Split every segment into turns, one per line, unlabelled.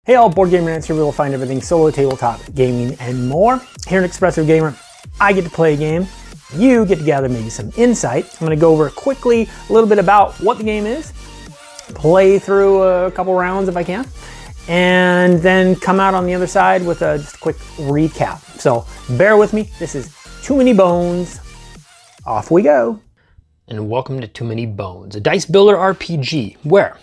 Hey all, Board Game Rants here where you'll find everything solo, tabletop, gaming, and more. Here in Expressive Gamer, I get to play a game. You get to gather maybe some insight. I'm going to go over quickly a little bit about what the game is, play through a couple rounds if I can, and then come out on the other side with just a quick recap. So bear with me. This is Too Many Bones. Off we go.
And welcome to Too Many Bones, a dice builder RPG where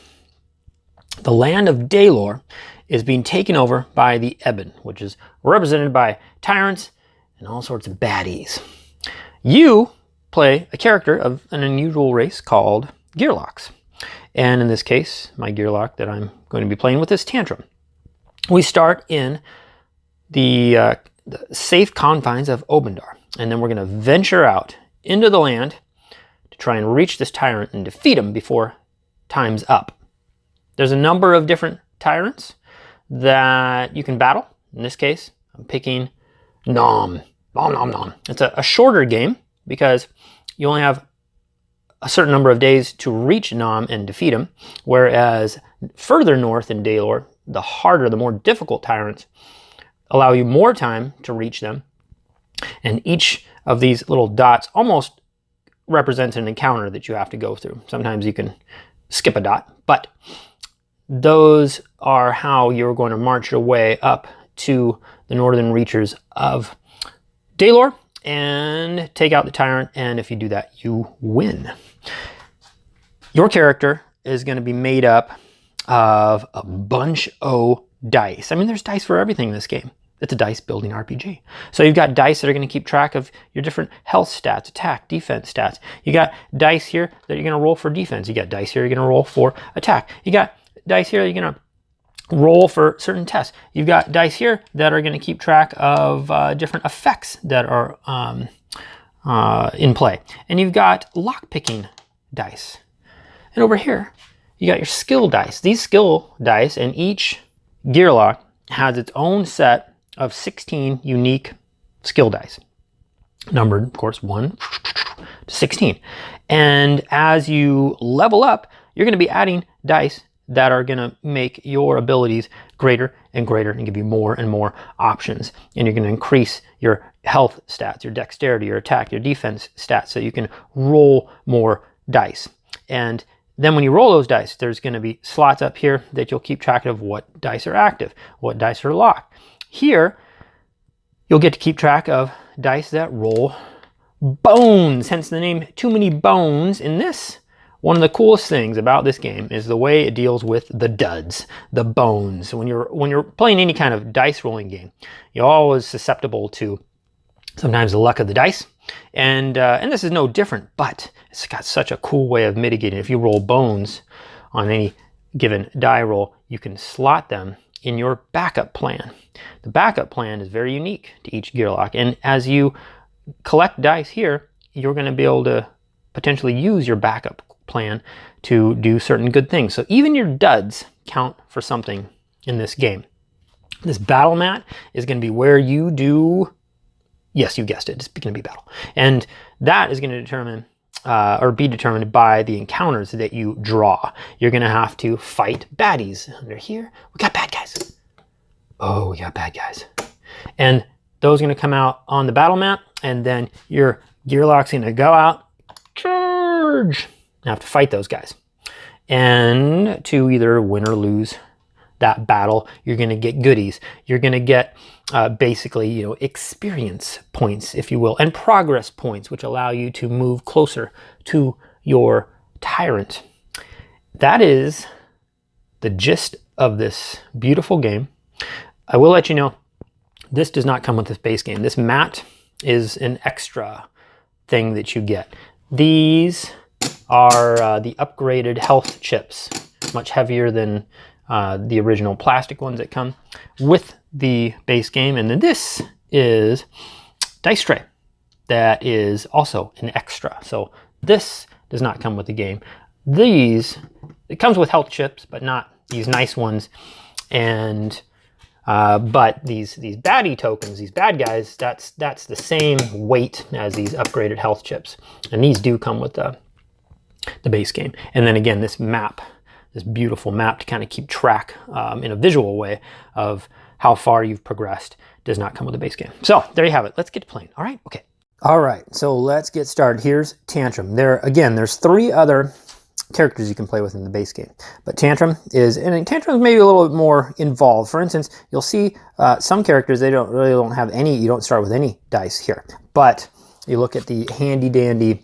the land of Daylor is being taken over by the Ebon, which is represented by tyrants and all sorts of baddies. You play a character of an unusual race called Gearlocks. And in this case, my Gearlock that I'm going to be playing with is Tantrum. We start in the safe confines of Obendar, and then we're going to venture out into the land to try and reach this tyrant and defeat him before time's up. There's a number of different tyrants that you can battle. In this case, I'm picking Nom. Nom Nom Nom. It's a shorter game because you only have a certain number of days to reach Nom and defeat him, whereas further north in Daylor, the harder, the more difficult tyrants allow you more time to reach them, and each of these little dots almost represents an encounter that you have to go through. Sometimes you can skip a dot, but those are how you're going to march your way up to the northern reaches of Daylor and take out the tyrant, and if you do that, you win. Your character is going to be made up of a bunch of dice. I mean, there's dice for everything in this game. It's a dice building RPG. So you've got dice that are going to keep track of your different health stats, attack, defense stats. You got dice here that you're going to roll for defense. You got dice here you're going to roll for attack. You got dice here you're going to roll for certain tests. You've got dice here that are going to keep track of different effects that are in play. And you've got lock-picking dice. And over here, you got your skill dice. These skill dice, and each Gearlock has its own set of 16 unique skill dice. Numbered, of course, 1 to 16. And as you level up, you're going to be adding dice that are going to make your abilities greater and greater and give you more and more options. And you're going to increase your health stats, your dexterity, your attack, your defense stats, so you can roll more dice. And then when you roll those dice, there's going to be slots up here that you'll keep track of what dice are active, what dice are locked. Here, you'll get to keep track of dice that roll bones, hence the name Too Many Bones. In this, one of the coolest things about this game is the way it deals with the duds, the bones. When you're playing any kind of dice rolling game, you're always susceptible to sometimes the luck of the dice, and this is no different. But it's got such a cool way of mitigating. If you roll bones on any given die roll, you can slot them in your backup plan. The backup plan is very unique to each Gearlock, and as you collect dice here, you're going to be able to potentially use your backup plan to do certain good things. So even your duds count for something in this game. This battle mat is going to be where you do, yes, you guessed it, it's going to be battle. And that is going to determine or be determined by the encounters that you draw. You're going to have to fight baddies. Under here, we got bad guys. Oh, we got bad guys. And those are going to come out on the battle mat, and then your Gearlock's going to go out, charge. You have to fight those guys. And to either win or lose that battle, you're going to get goodies. You're going to get basically, experience points, if you will, and progress points, which allow you to move closer to your tyrant. That is the gist of this beautiful game. I will let you know, this does not come with this base game. This mat is an extra thing that you get. These are the upgraded health chips, much heavier than the original plastic ones that come with the base game. And then this is dice tray that is also an extra. So this does not come with the game. These, it comes with health chips, but not these nice ones. And but these baddie tokens, these bad guys, that's the same weight as these upgraded health chips. And these do come with the base game. And then again, this map this beautiful map to kind of keep track in a visual way of how far you've progressed. Does not come with a base game. So there you have it. Let's get to playing. All right. Okay. All right. So let's get started. Here's Tantrum. There's 3 other characters you can play with in the base game, but Tantrum is maybe a little bit more involved. For instance, you'll see some characters, they don't have any, you don't start with any dice here, but you look at the handy dandy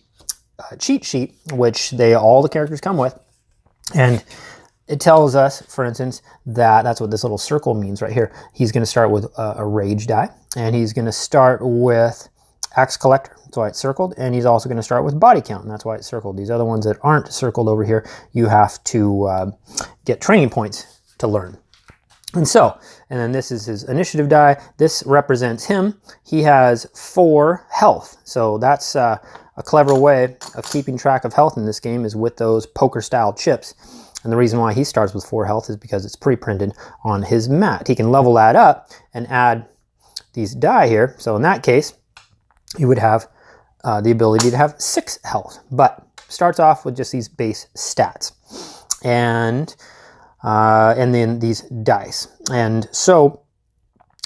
cheat sheet, which all the characters come with, and it tells us, for instance, that's what this little circle means right here. He's going to start with a rage die, and he's going to start with axe collector. That's why it's circled. And he's also going to start with body count, and that's why it's circled. These other ones that aren't circled over here, you have to get training points to learn. And then this is his initiative die. This represents him. He has 4 health. So that's a clever way of keeping track of health in this game, is with those poker style chips. And the reason why he starts with 4 health is because it's pre-printed on his mat. He can level that up and add these die here. So in that case, you would have the ability to have 6 health, but starts off with just these base stats, and then these dice. And so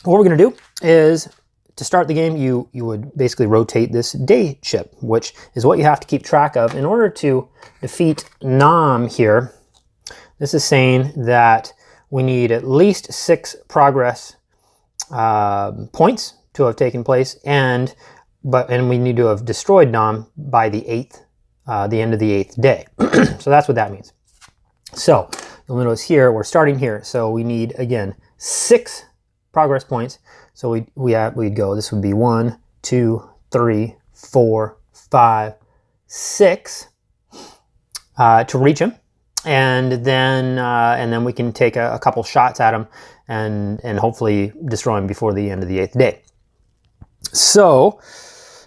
what we're going to do is, to start the game, you would basically rotate this day chip, which is what you have to keep track of in order to defeat Nam here. This is saying that we need at least 6 progress points to have taken place, and we need to have destroyed Nam by the end of the 8th day. So that's what that means. So you'll notice here, we're starting here. So we need, again, 6 progress points. So we'd go, this would be 1, 2, 3, 4, 5, 6 to reach him. And then we can take a couple shots at him and hopefully destroy him before the end of the 8th day. So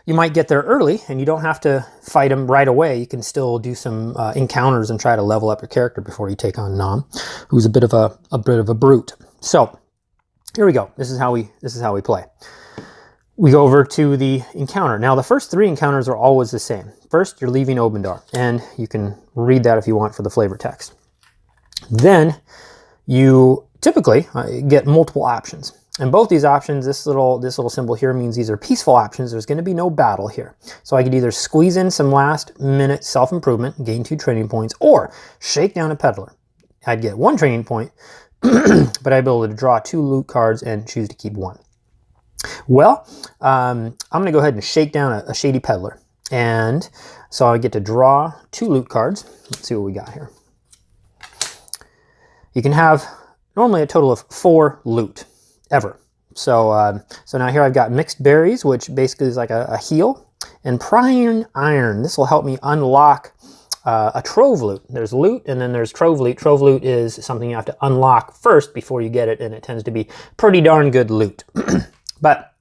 you might get there early, and you don't have to fight him right away. You can still do some encounters and try to level up your character before you take on Nam, who's a bit of a brute. So here we go. This is how we play. We go over to the encounter. Now the first 3 encounters are always the same. First, you're leaving Obendar, and you can read that if you want for the flavor text. Then you typically get multiple options. And both these options, this little symbol here means these are peaceful options. There's going to be no battle here. So I could either squeeze in some last minute self-improvement, gain 2 training points, or shake down a peddler. I'd get 1 training point, but I'd be able to draw 2 loot cards and choose to keep 1. Well, I'm going to go ahead and shake down a shady peddler. And so I get to draw 2 loot cards. Let's see what we got here. You can have normally a total of 4 loot. Ever. So now here I've got mixed berries, which basically is like a heal, and prying iron. This will help me unlock a trove loot. There's loot, and then there's trove loot. Trove loot is something you have to unlock first before you get it, and it tends to be pretty darn good loot. But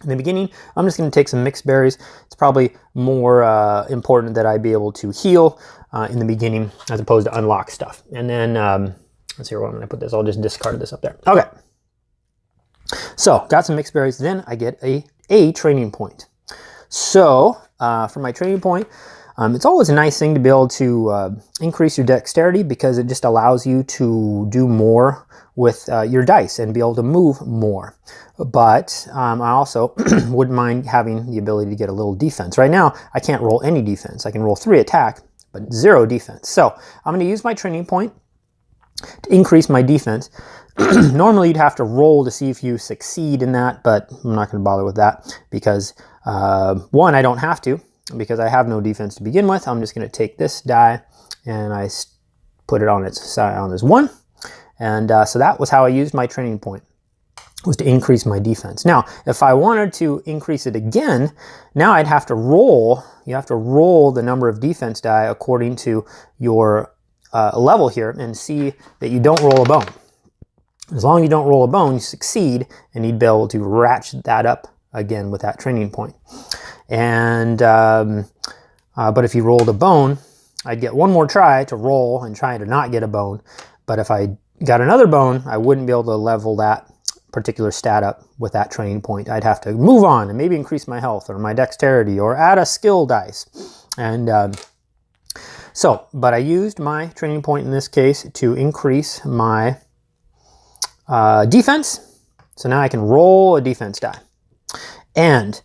in the beginning, I'm just going to take some mixed berries. It's probably more important that I be able to heal in the beginning as opposed to unlock stuff. And then let's see where I'm going to put this. I'll just discard this up there. Okay. So, got some mixed berries, then I get a training point. So, for my training point, it's always a nice thing to be able to increase your dexterity, because it just allows you to do more with your dice and be able to move more. But I also wouldn't mind having the ability to get a little defense. Right now, I can't roll any defense. I can roll 3 attack, but 0 defense. So, I'm going to use my training point to increase my defense. Normally you'd have to roll to see if you succeed in that, but I'm not going to bother with that because 1, I don't have to, because I have no defense to begin with. I'm just going to take this die and I put it on its side on this 1, and so that was how I used my training point, was to increase my defense. Now if I wanted to increase it again, now I'd have to roll. You have to roll the number of defense die according to your level here, and see that you don't roll a bone. As long as you don't roll a bone, you succeed, and you'd be able to ratchet that up again with that training point. And but if you rolled a bone, I'd get 1 more try to roll and try to not get a bone. But if I got another bone, I wouldn't be able to level that particular stat up with that training point. I'd have to move on and maybe increase my health or my dexterity or add a skill dice. And So, but I used my training point in this case to increase my defense. So now I can roll a defense die. And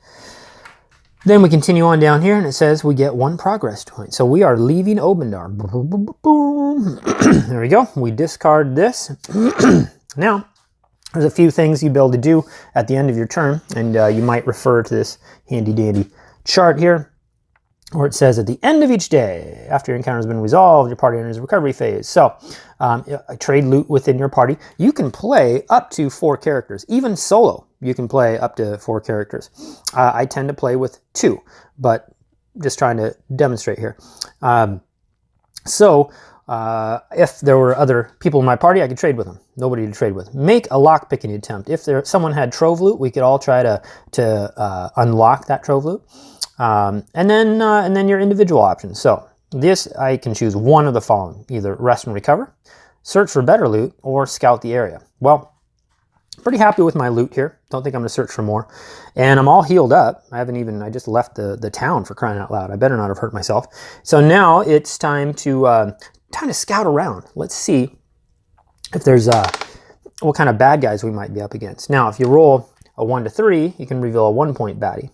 then we continue on down here, and it says we get 1 progress point. So we are leaving Obendar. Boom. There we go. We discard this. Now, there's a few things you'll be able to do at the end of your turn, and you might refer to this handy-dandy chart here, where it says at the end of each day, after your encounter has been resolved, your party enters a recovery phase. So, trade loot within your party. You can play up to 4 characters. Even solo, you can play up to 4 characters. I tend to play with 2, but just trying to demonstrate here. If there were other people in my party, I could trade with them. Nobody to trade with. Make a lock picking attempt. If someone had trove loot, we could all try to unlock that trove loot. And then your individual options. So this, I can choose one of the following: either rest and recover, search for better loot, or scout the area. Well, pretty happy with my loot here. Don't think I'm going to search for more. And I'm all healed up. I just left the town, for crying out loud. I better not have hurt myself. So now it's time to scout around. Let's see if there's what kind of bad guys we might be up against. Now, if you roll a 1 to 3, you can reveal a 1-point baddie.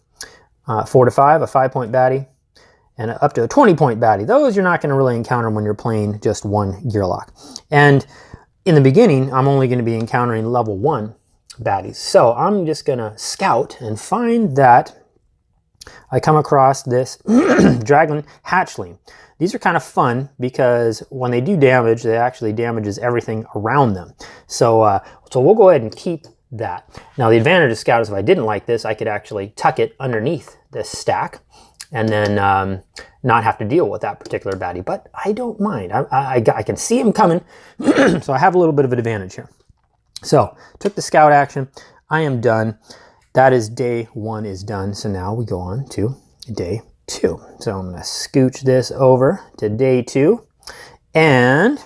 4 to 5, a 5-point baddie, and up to a 20-point baddie. Those you're not going to really encounter when you're playing just one gear lock. And in the beginning, I'm only going to be encountering level 1 baddies. So I'm just going to scout and find that I come across this dragon hatchling. These are kind of fun because when they do damage, they actually damages everything around them. So we'll go ahead and keep that. Now the advantage of scout is if I didn't like this, I could actually tuck it underneath this stack and then not have to deal with that particular baddie. But I don't mind. I can see him coming, so I have a little bit of an advantage here. So took the scout action. I am done. That is day 1 is done. So now we go on to day 2. So I'm going to scooch this over to day 2, and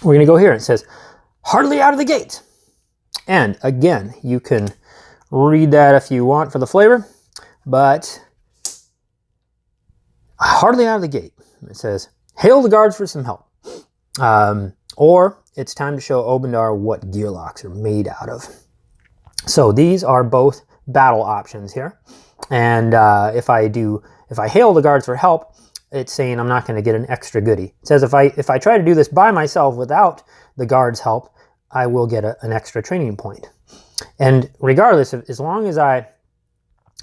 we're going to go here. It says hardly out of the gate. And again, you can read that if you want for the flavor, but hardly out of the gate. It says, hail the guards for some help. Or it's time to show Obendar what gear locks are made out of. So these are both battle options here. And if I hail the guards for help, it's saying I'm not going to get an extra goodie. It says if I try to do this by myself without the guards' help, I will get an extra training point. And regardless, as long as it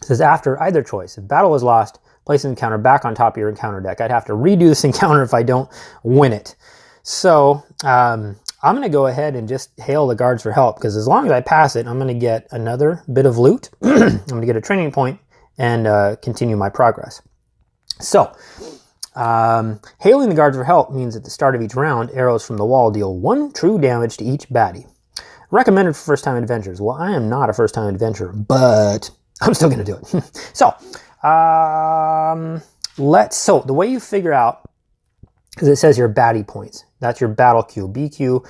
says after either choice, if battle is lost, place an encounter back on top of your encounter deck. I'd have to redo this encounter if I don't win it. So I'm going to go ahead and just hail the guards for help, because as long as I pass it, I'm going to get another bit of loot. I'm going to get a training point and continue my progress. So hailing the guards for help means at the start of each round, arrows from the wall deal 1 true damage to each baddie. Recommended for first-time adventurers. Well, I am not a first-time adventurer, but I'm still going to do it. So, so the way you figure out, because it says your baddie points. That's your battle queue, BQ.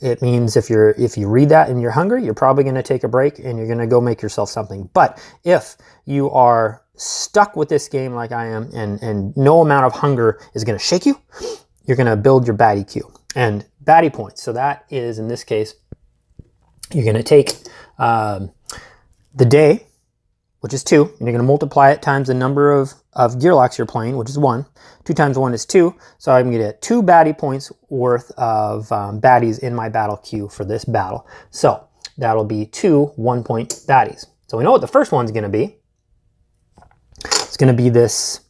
It means if you read that and you're hungry, you're probably going to take a break and you're going to go make yourself something. But if you are stuck with this game like I am, and no amount of hunger is going to shake you, you're going to build your baddie queue and baddie points. So that is, in this case, you're going to take the day, which is 2, and you're going to multiply it times the number of gear locks you're playing, which is 1. 2 times 1 is 2, so I'm going to get 2 baddie points worth of baddies in my battle queue for this battle. So that'll be 2 1-point baddies. So we know what the first one's going to be. It's going to be this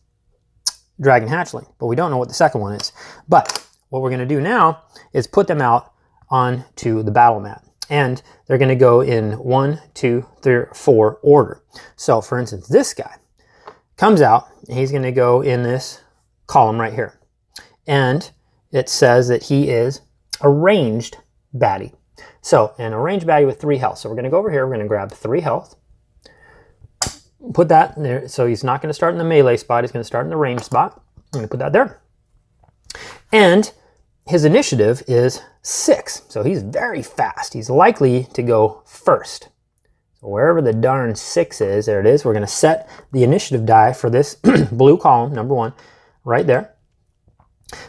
dragon hatchling, but we don't know what the second one is. But what we're going to do now is put them out onto the battle mat. And they're going to go in 1, 2, 3, 4 order. So for instance, this guy comes out, and he's going to go in this column right here. And it says that he is a ranged baddie. So an ranged baddie with 3 health. So we're going to go over here, we're going to grab 3 health. Put that in there. So he's not going to start in the melee spot, he's going to start in the range spot. I'm going to put that there. And his initiative is 6, so he's very fast. He's likely to go first. So wherever the darn 6 is, there it is. We're going to set the initiative die for this blue column, number 1, right there.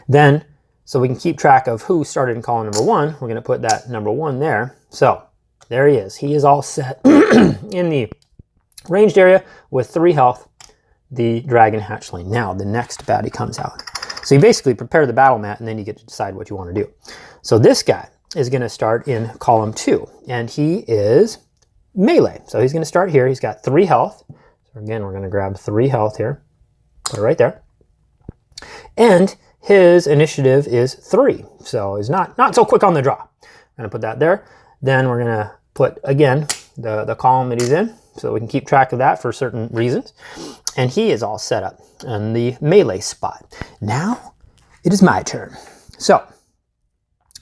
Then, so we can keep track of who started in column number 1, we're going to put that number 1 there. So there he is. He is all set in the ranged area with 3 health, the dragon hatchling. Now the next baddie comes out. So you basically prepare the battle mat and then you get to decide what you want to do. So this guy is going to start in column 2 and he is melee. So he's going to start here. He's got 3 health. So again, we're going to grab 3 health here, put it right there. And his initiative is 3. So he's not so quick on the draw. I'm going to put that there. Then we're going to put, again, the column that he's in so we can keep track of that for certain reasons. And he is all set up in the melee spot. Now it is my turn. So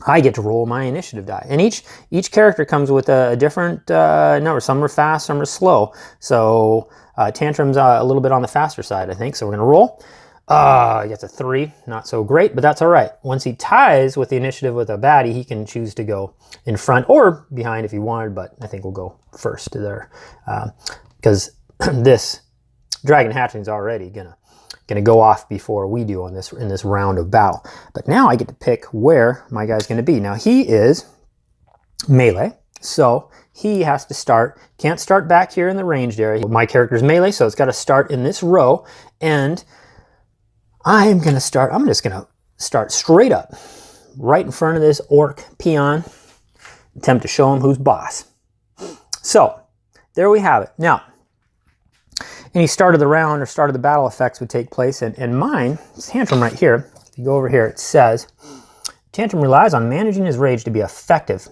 I get to roll my initiative die. And each character comes with a different number. Some are fast, some are slow. So Tantrum's a little bit on the faster side, I think. So we're going to roll. He gets a 3, not so great, but that's all right. Once he ties with the initiative with a baddie, he can choose to go in front or behind if he wanted, but I think we'll go first there. Because this dragon hatchling is already gonna go off before we do in this round of battle. But now I get to pick where my guy's gonna be. Now he is melee, so he has to start, can't start back here in the ranged area. My character's melee, so it's got to start in this row, and I'm just gonna start straight up, right in front of this orc peon, attempt to show him who's boss. So, there we have it. Now, any start of the round or start of the battle effects would take place, and mine, Tantrum right here, if you go over here, it says, Tantrum relies on managing his rage to be effective,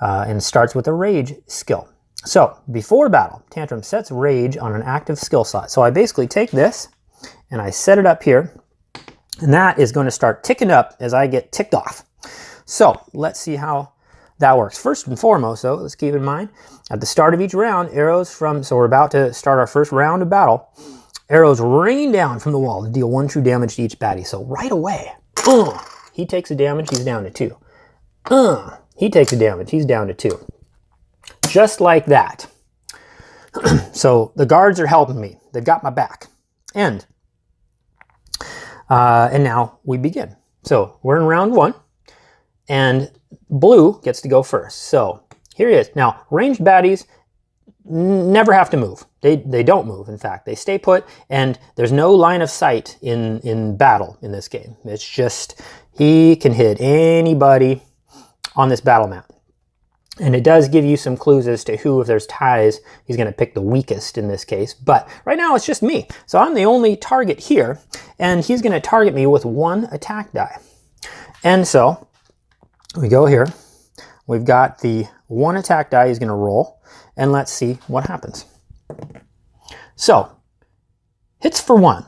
and starts with a rage skill. So, before battle, Tantrum sets rage on an active skill slot. So I basically take this, and I set it up here, and that is going to start ticking up as I get ticked off. So let's see how that works. First and foremost, though, let's keep in mind, at the start of each round, so we're about to start our first round of battle, arrows rain down from the wall to deal 1 true damage to each baddie. So right away, he takes a damage, he's down to 2. He takes a damage, he's down to 2. Just like that. So the guards are helping me. They've got my back. And now we begin. So we're in round 1, and blue gets to go first. So here he is. Now, ranged baddies never have to move. They don't move, in fact. They stay put, and there's no line of sight in battle in this game. It's just he can hit anybody on this battle map. And it does give you some clues as to who, if there's ties, he's going to pick the weakest in this case. But right now it's just me. So I'm the only target here, and he's going to target me with 1 attack die. And so we go here. We've got the 1 attack die he's going to roll, and let's see what happens. So, hits for 1.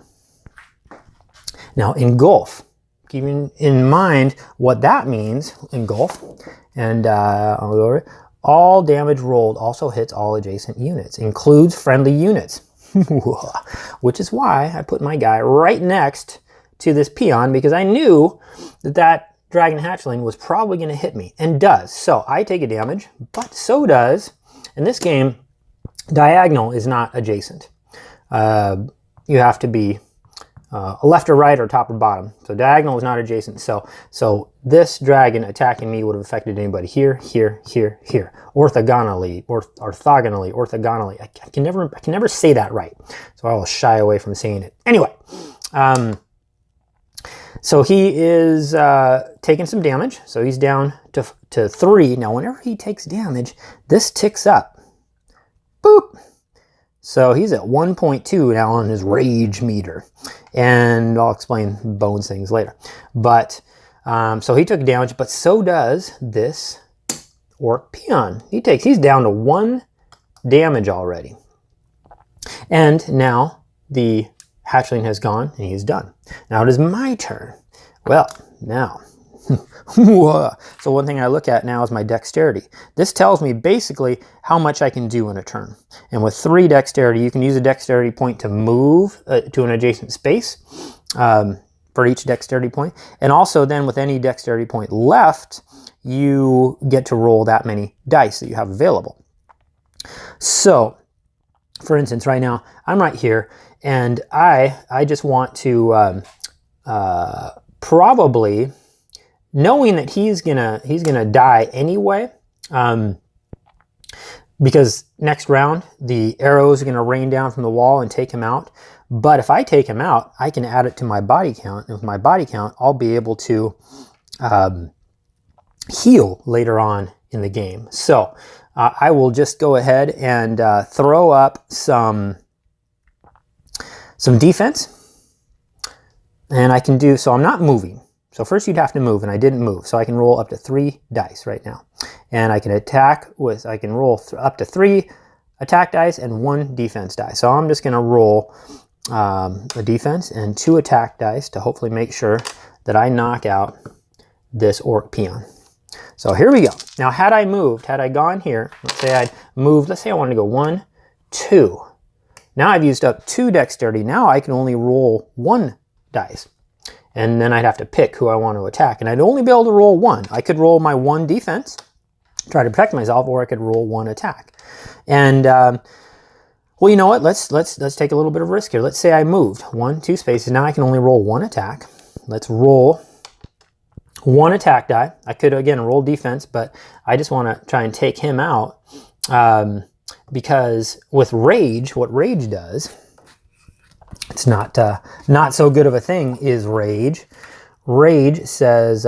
Now, engulf. Keeping in mind what that means, engulf. And I'll go over it. All damage rolled also hits all adjacent units, includes friendly units. Which is why I put my guy right next to this peon, because I knew that dragon hatchling was probably going to hit me, and does. So I take a damage, but so does, in this game, diagonal is not adjacent. You have to be left or right or top or bottom. So diagonal is not adjacent. So this dragon attacking me would have affected anybody here, here, here, here. Orthogonally, orthogonally. I can never say that right. So I will shy away from saying it. Anyway, so he is taking some damage. So he's down to 3. Now, whenever he takes damage, this ticks up. Boop. So he's at 1.2 now on his rage meter. And I'll explain bones things later. But, so he took damage, but so does this orc peon. He's down to 1 damage already. And now the hatchling has gone and he's done. Now it is my turn. Well, now, so one thing I look at now is my dexterity. This tells me basically how much I can do in a turn. And with 3 dexterity, you can use a dexterity point to move to an adjacent space for each dexterity point. And also then with any dexterity point left, you get to roll that many dice that you have available. So, for instance, right now, I'm right here, and I just want to probably knowing that he's gonna die anyway, because next round the arrows are gonna rain down from the wall and take him out. But if I take him out, I can add it to my body count, and with my body count, I'll be able to heal later on in the game. So I will just go ahead and throw up some defense, and I can do so. I'm not moving. So first you'd have to move, and I didn't move. So I can roll up to 3 dice right now. And I can I can roll up to 3 attack dice and 1 defense die. So I'm just gonna roll a defense and 2 attack dice to hopefully make sure that I knock out this orc peon. So here we go. Now had I moved, had I gone here, let's say I'd moved, let's say I wanted to go 1, 2. Now I've used up 2 dexterity. Now I can only roll 1 dice. And then I'd have to pick who I want to attack. And I'd only be able to roll 1. I could roll my 1 defense, try to protect myself, or I could roll 1 attack. And well, you know what? Let's take a little bit of risk here. Let's say I moved 1, 2 spaces. Now I can only roll 1 attack. Let's roll 1 attack die. I could again roll defense, but I just want to try and take him out, because with rage, what rage does, it's not so good of a thing, is rage. Rage says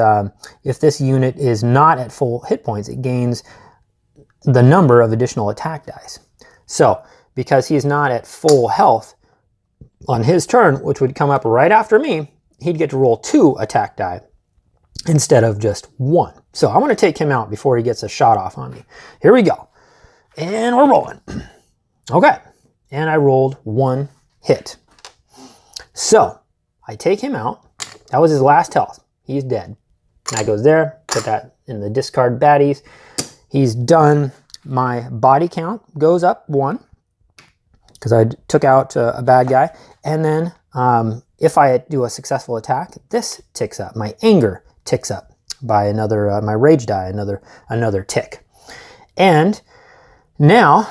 if this unit is not at full hit points, it gains the number of additional attack dice. So because he's not at full health on his turn, which would come up right after me, he'd get to roll 2 attack die instead of just 1. So I want to take him out before he gets a shot off on me. Here we go. And we're rolling. Okay. And I rolled 1 hit. So I take him out. That was his last health. He's dead. And I goes there, put that in the discard baddies. He's done. My body count goes up 1 because I took out a bad guy. And then if I do a successful attack, this ticks up. My anger ticks up by another, my rage die, another tick. And now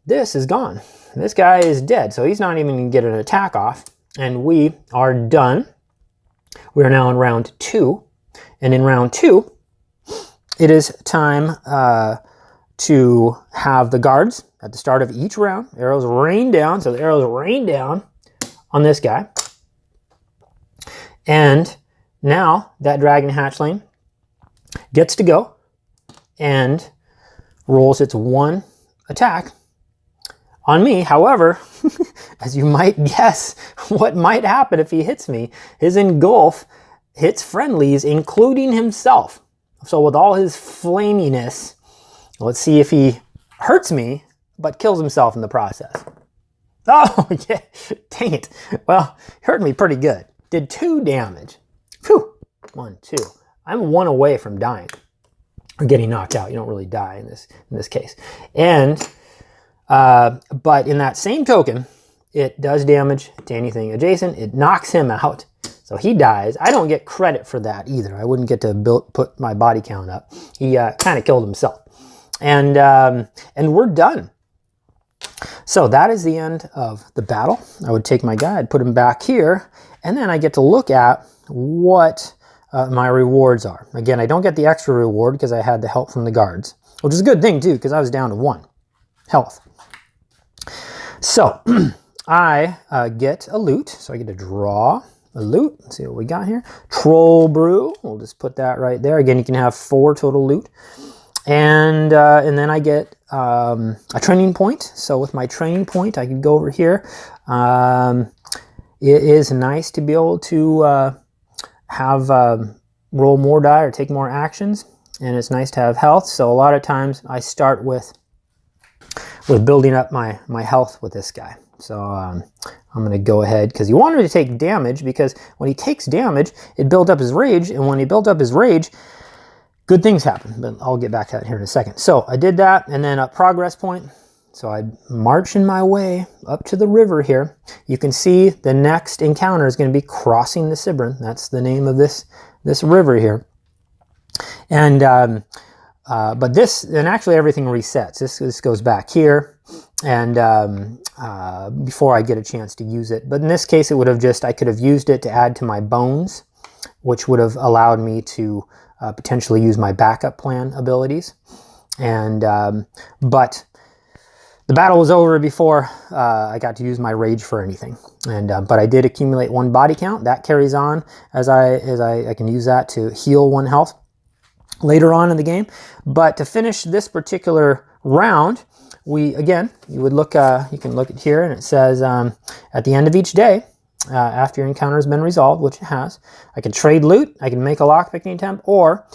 this is gone. This guy is dead, so he's not even going to get an attack off. And we are done. We are now in round 2. And in round 2, it is time to have the guards at the start of each round. Arrows rain down. So the arrows rain down on this guy. And now that dragon hatchling gets to go and rolls its 1 attack on me. However, as you might guess, what might happen if he hits me, his engulf hits friendlies, including himself. So with all his flaminess, let's see if he hurts me, but kills himself in the process. Oh, yeah, dang it. Well, he hurt me pretty good. Did 2 damage. Phew, 1, 2. I'm 1 away from dying or getting knocked out. You don't really die in this case. And but in that same token, it does damage to anything adjacent. It knocks him out, so he dies. I don't get credit for that either. I wouldn't get to put my body count up. He kind of killed himself, and we're done. So that is the end of the battle. I would take my guy, I'd put him back here, and then I get to look at what my rewards are. Again, I don't get the extra reward because I had the help from the guards, which is a good thing too, because I was down to 1 health. So I get a loot. So I get to draw a loot. Let's see what we got here. Troll brew. We'll just put that right there. Again, you can have 4 total loot. And then I get a training point. So with my training point, I can go over here. It is nice to be able to have roll more die or take more actions. And it's nice to have health. So a lot of times I start with building up my health with this guy. So I'm going to go ahead, because he wanted to take damage, because when he takes damage, it built up his rage, and when he built up his rage, good things happen. But I'll get back to that here in a second. So I did that, and then a progress point. So I'm marching my way up to the river here. You can see the next encounter is going to be crossing the Sibrin. That's the name of this river here. And but this, and actually everything resets. This goes back here, and before I get a chance to use it. But in this case, it would have I could have used it to add to my bones, which would have allowed me to potentially use my backup plan abilities. And but the battle was over before I got to use my rage for anything. And but I did accumulate 1 body count. That carries on as I can use that to heal 1 health later on in the game. But to finish this particular round, you would look, you can look at here, and it says at the end of each day, after your encounter has been resolved, which it has, I can trade loot, I can make a lockpicking attempt, or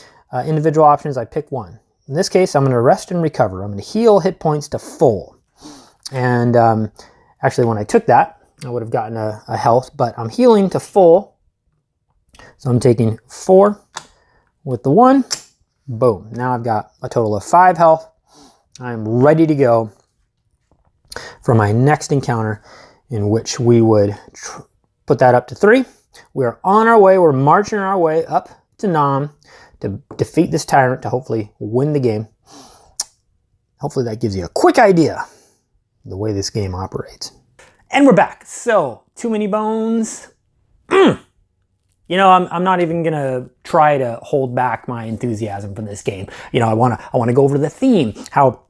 individual options, I pick one. In this case, I'm going to rest and recover. I'm going to heal hit points to full. And actually, when I took that, I would have gotten a health, but I'm healing to full. So I'm taking 4 with the 1. Boom. Now I've got a total of 5 health. I'm ready to go for my next encounter, in which we would put that up to 3. We are on our way. We're marching our way up to Nam to defeat this tyrant, to hopefully win the game. Hopefully that gives you a quick idea of the way this game operates.
And we're back. So, too many bones. You know, I'm not even gonna try to hold back my enthusiasm for this game. You know, I wanna go over the theme, how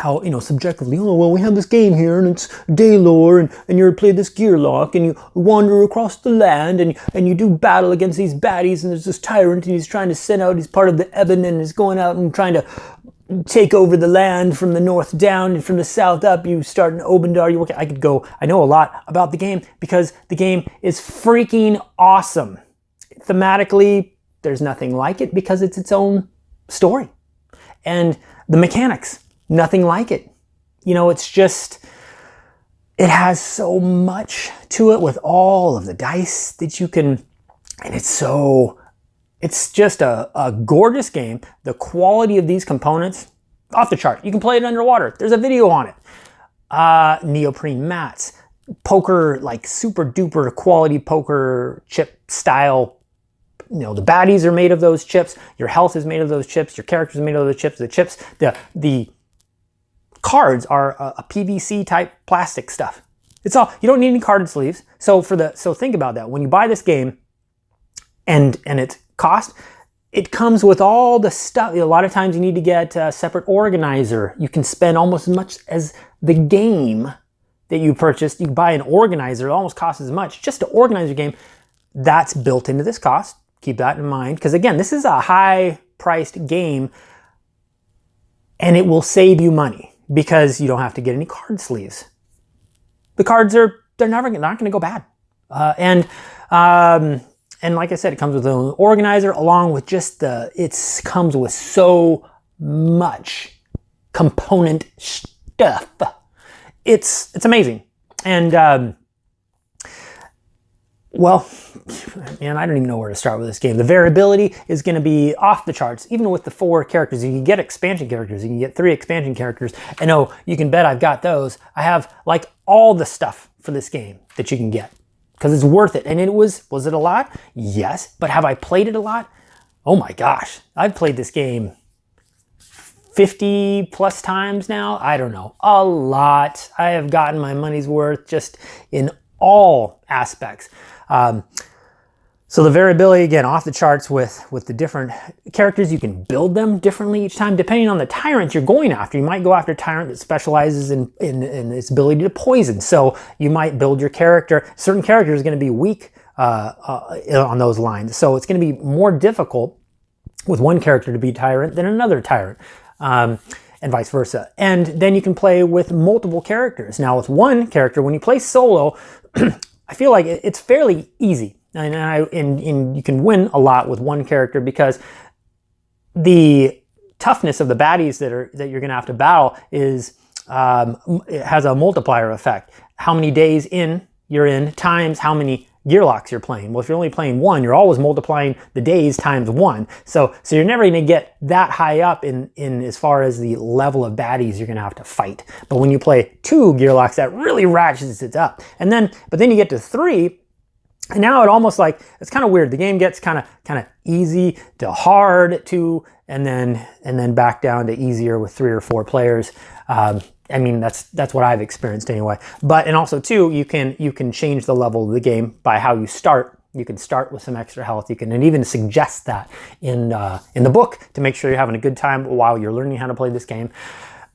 you know, subjectively, oh well, we have this game here and it's Daylor, and you play this gearlock and you wander across the land and you do battle against these baddies, and there's this tyrant and he's trying to send out, he's part of the Ebon and is going out and trying to take over the land from the north down, and from the south up. You start in Obendar, you work. I know a lot about the game because the game is freaking awesome. Thematically, there's nothing like it because it's its own story. And the mechanics, nothing like it. You know, it's just, it has so much to it with all of the dice that you can, and it's just a gorgeous game. The quality of these components, off the chart. You can play it underwater. There's a video on it. Neoprene mats, poker, like super duper quality poker chip style. You know, the baddies are made of those chips. Your health is made of those chips. Your character is made of those chips. The cards are a PVC type plastic stuff. It's all, you don't need any carded sleeves. So think about that. When you buy this game and its cost, it comes with all the stuff. A lot of times you need to get a separate organizer. You can spend almost as much as the game that you purchased. You buy an organizer, it almost costs as much just to organize your game. That's built into this cost. Keep that in mind, because again, this is a high-priced game, and it will save you money because you don't have to get any card sleeves. The cards they're not going to go bad, and like I said, it comes with an organizer along with just it comes with so much component stuff. It's amazing, and well, man, I don't even know where to start with this game. The variability is going to be off the charts, even with the 4 characters. You can get expansion characters. You can get 3 expansion characters. And oh, you can bet I've got those. I have like all the stuff for this game that you can get because it's worth it. And was it a lot? Yes. But have I played it a lot? Oh my gosh. I've played this game 50 plus times now. I don't know. A lot. I have gotten my money's worth just in all aspects. So the variability, again, off the charts with the different characters. You can build them differently each time, depending on the tyrant you're going after. You might go after a tyrant that specializes in its ability to poison. So you might build your character. Certain character is going to be weak on those lines. So it's going to be more difficult with one character to be tyrant than another tyrant. And vice versa. And then you can play with multiple characters. Now with one character, when you play solo, I feel like it's fairly easy, and you can win a lot with one character because the toughness of the baddies that you're going to have to battle is it has a multiplier effect. How many days you're in times how many gearlocks you're playing. Well, if you're only playing one, you're always multiplying the days times 1. So you're never going to get that high up in as far as the level of baddies you're going to have to fight. But when you play 2 gearlocks, that really ratchets it up. But then you get to 3, and now it almost like, it's kind of weird. The game gets kind of easy to hard to, and then back down to easier with 3 or 4 players. I mean, that's what I've experienced anyway. But, and also too, you can change the level of the game by how you start. You can start with some extra health. You can even suggest that in the book to make sure you're having a good time while you're learning how to play this game.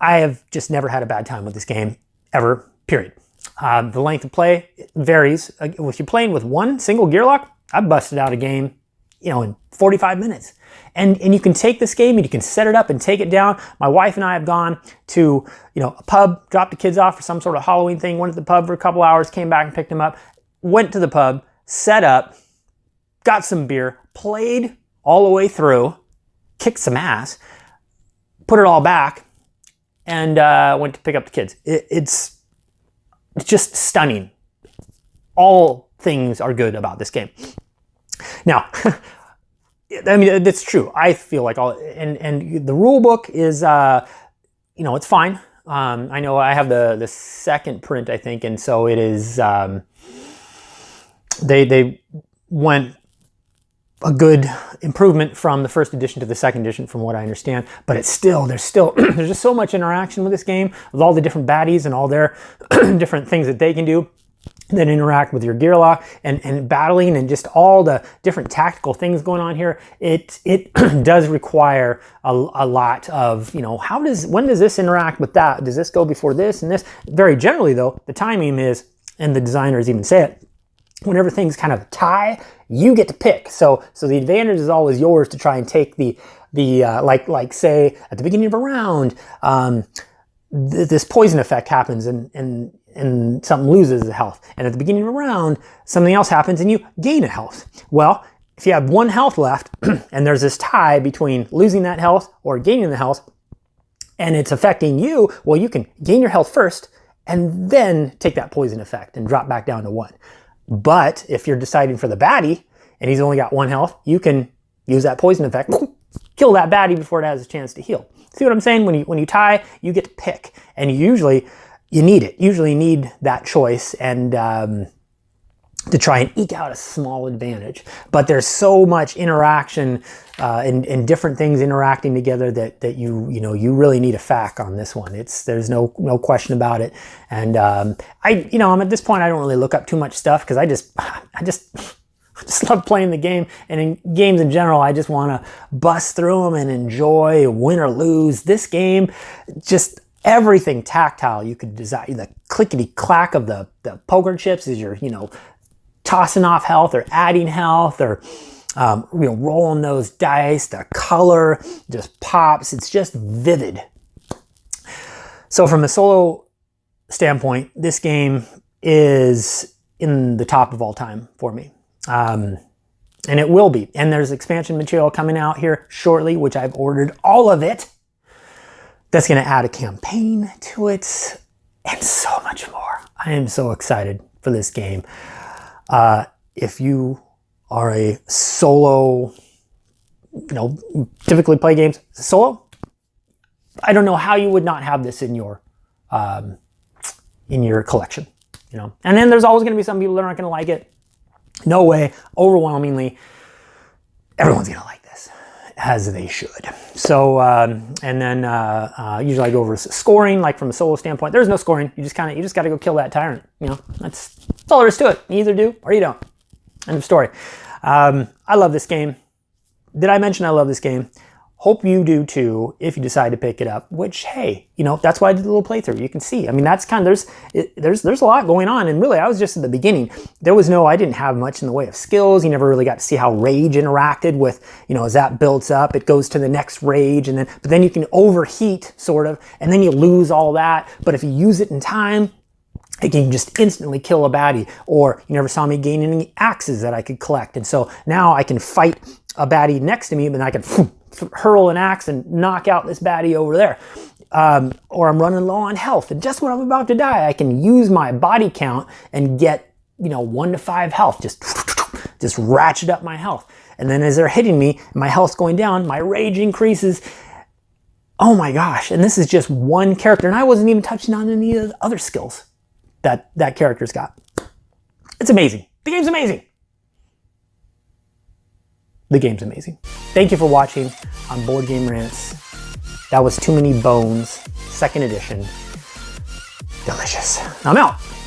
I have just never had a bad time with this game ever, period. The length of play varies. If you're playing with one single gear lock, I busted out a game, in 45 minutes. And you can take this game and you can set it up and take it down. My wife and I have gone to, a pub, dropped the kids off for some sort of Halloween thing, went to the pub for a couple hours, came back and picked them up, went to the pub, set up, got some beer, played all the way through, kicked some ass, put it all back, and went to pick up the kids. It's just stunning. All things are good about this game. Now, I mean, that's true. I feel like and the rule book is, it's fine. I know I have the second print, I think, and so it is, they went a good improvement from the first edition to the second edition, from what I understand. But there's just so much interaction with this game, with all the different baddies and all their different things that they can do that interact with your gear lock and battling and just all the different tactical things going on here. It does require a lot of, when does this interact with that? Does this go before this and this? Very generally though, the timing is, and the designers even say it, whenever things kind of tie, you get to pick. So the advantage is always yours to try and take the like say at the beginning of a round, this poison effect happens and something loses a health. And at the beginning of a round, something else happens and you gain a health. Well, if you have one health left and there's this tie between losing that health or gaining the health and it's affecting you, well, you can gain your health first and then take that poison effect and drop back down to 1. But if you're deciding for the baddie and he's only got 1 health, you can use that poison effect, kill that baddie before it has a chance to heal. See what I'm saying? When you tie, you get to pick, and you need it. Usually need that choice and to try and eke out a small advantage. But there's so much interaction and different things interacting together that you really need a FAQ on this one. There's no question about it. And I'm at this point I don't really look up too much stuff because I just love playing the game, and in games in general, I just want to bust through them and enjoy, win or lose. This game, just everything tactile you could design. The clickety clack of the poker chips as you're tossing off health or adding health or rolling those dice. The color just pops. It's just vivid. So from a solo standpoint, this game is in the top of all time for me. And it will be. And there's expansion material coming out here shortly, which I've ordered all of it. That's going to add a campaign to it and so much more. I am so excited for this game. If you are a solo, typically play games solo, I don't know how you would not have this in your collection, And then there's always going to be some people that aren't going to like it. No way. Overwhelmingly, everyone's going to like this, as they should. So, and then usually I go over scoring, like from a solo standpoint. There's no scoring. You just got to go kill that tyrant. That's all there is to it. You either do or you don't. End of story. I love this game. Did I mention I love this game? Hope you do too, if you decide to pick it up, which, hey, that's why I did the little playthrough. You can see, I mean, that's kind of, there's a lot going on. And really, I was just at the beginning. I didn't have much in the way of skills. You never really got to see how rage interacted with, as that builds up, it goes to the next rage. But then you can overheat sort of, and then you lose all that. But if you use it in time, it can just instantly kill a baddie. Or you never saw me gain any axes that I could collect. And so now I can fight a baddie next to me, and I can hurl an axe and knock out this baddie over there. Or I'm running low on health, and just when I'm about to die, I can use my body count and get 1 to 5 health, just ratchet up my health. And then as they're hitting me, my health's going down, my rage increases. Oh my gosh, and this is just one character, and I wasn't even touching on any of the other skills that character's got. It's amazing. The game's amazing. The game's amazing. Thank you for watching on Board Game Rants. That was Too Many Bones, 2nd edition. delicious. I'm out.